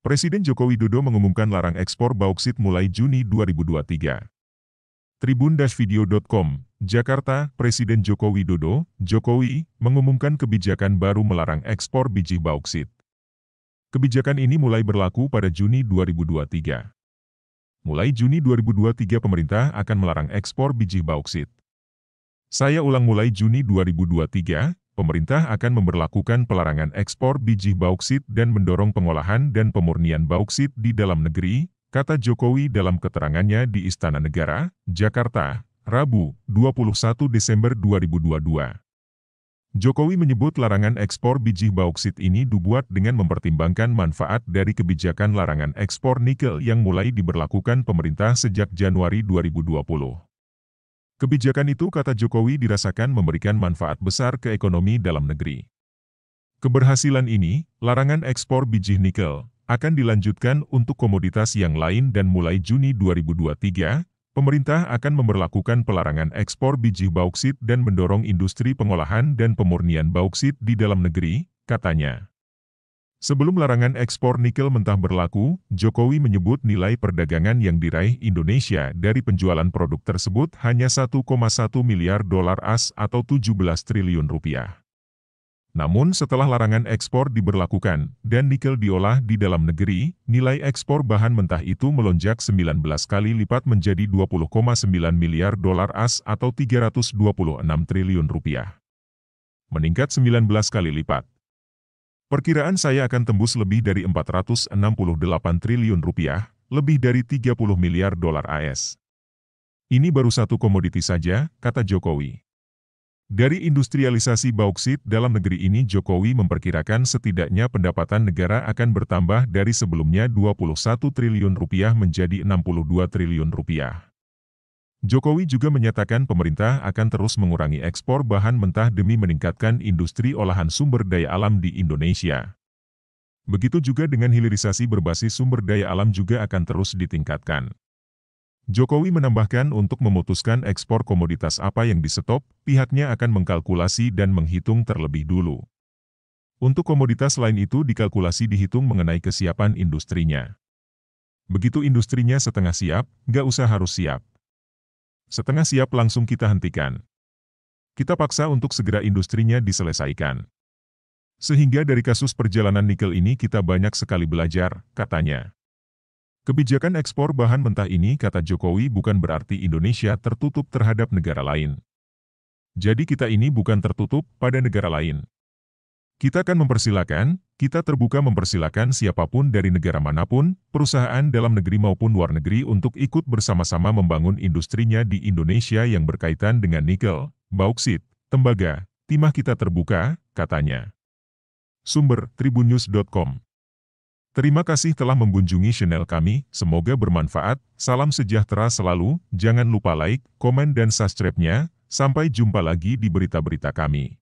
Presiden Joko Widodo mengumumkan larang ekspor bauksit mulai Juni 2023. Tribun-video.com, Jakarta, Presiden Joko Widodo, Jokowi, mengumumkan kebijakan baru melarang ekspor biji bauksit. Kebijakan ini mulai berlaku pada Juni 2023. Mulai Juni 2023 pemerintah akan melarang ekspor biji bauksit. Saya ulang, mulai Juni 2023, pemerintah akan memberlakukan pelarangan ekspor biji bauksit dan mendorong pengolahan dan pemurnian bauksit di dalam negeri, kata Jokowi dalam keterangannya di Istana Negara, Jakarta, Rabu, 21 Desember 2022. Jokowi menyebut larangan ekspor biji bauksit ini dibuat dengan mempertimbangkan manfaat dari kebijakan larangan ekspor nikel yang mulai diberlakukan pemerintah sejak Januari 2020. Kebijakan itu, kata Jokowi, dirasakan memberikan manfaat besar ke ekonomi dalam negeri. Keberhasilan ini, larangan ekspor biji nikel, akan dilanjutkan untuk komoditas yang lain dan mulai Juni 2023, pemerintah akan memberlakukan pelarangan ekspor biji bauksit dan mendorong industri pengolahan dan pemurnian bauksit di dalam negeri, katanya. Sebelum larangan ekspor nikel mentah berlaku, Jokowi menyebut nilai perdagangan yang diraih Indonesia dari penjualan produk tersebut hanya 1,1 miliar dolar AS atau 17 triliun rupiah. Namun setelah larangan ekspor diberlakukan dan nikel diolah di dalam negeri, nilai ekspor bahan mentah itu melonjak 19 kali lipat menjadi 20,9 miliar dolar AS atau 326 triliun rupiah. Meningkat 19 kali lipat. Perkiraan saya akan tembus lebih dari 468 triliun rupiah, lebih dari 30 miliar dolar AS. Ini baru satu komoditi saja, kata Jokowi. Dari industrialisasi bauksit dalam negeri ini, Jokowi memperkirakan setidaknya pendapatan negara akan bertambah dari sebelumnya 21 triliun rupiah menjadi 62 triliun rupiah. Jokowi juga menyatakan pemerintah akan terus mengurangi ekspor bahan mentah demi meningkatkan industri olahan sumber daya alam di Indonesia. Begitu juga dengan hilirisasi berbasis sumber daya alam juga akan terus ditingkatkan. Jokowi menambahkan untuk memutuskan ekspor komoditas apa yang di-stop, pihaknya akan mengkalkulasi dan menghitung terlebih dulu. Untuk komoditas lain itu dikalkulasi dihitung mengenai kesiapan industrinya. Begitu industrinya setengah siap, nggak usah harus siap. Setengah siap langsung kita hentikan. Kita paksa untuk segera industrinya diselesaikan. Sehingga dari kasus perjalanan nikel ini kita banyak sekali belajar, katanya. Kebijakan ekspor bahan mentah ini, kata Jokowi, bukan berarti Indonesia tertutup terhadap negara lain. Jadi kita ini bukan tertutup pada negara lain. Kita akan mempersilakan, kita terbuka mempersilakan siapapun dari negara manapun, perusahaan dalam negeri maupun luar negeri untuk ikut bersama-sama membangun industrinya di Indonesia yang berkaitan dengan nikel, bauksit, tembaga, timah, kita terbuka, katanya. Sumber, tribunnews.com. Terima kasih telah mengunjungi channel kami, semoga bermanfaat, salam sejahtera selalu, jangan lupa like, komen dan subscribe-nya, sampai jumpa lagi di berita-berita kami.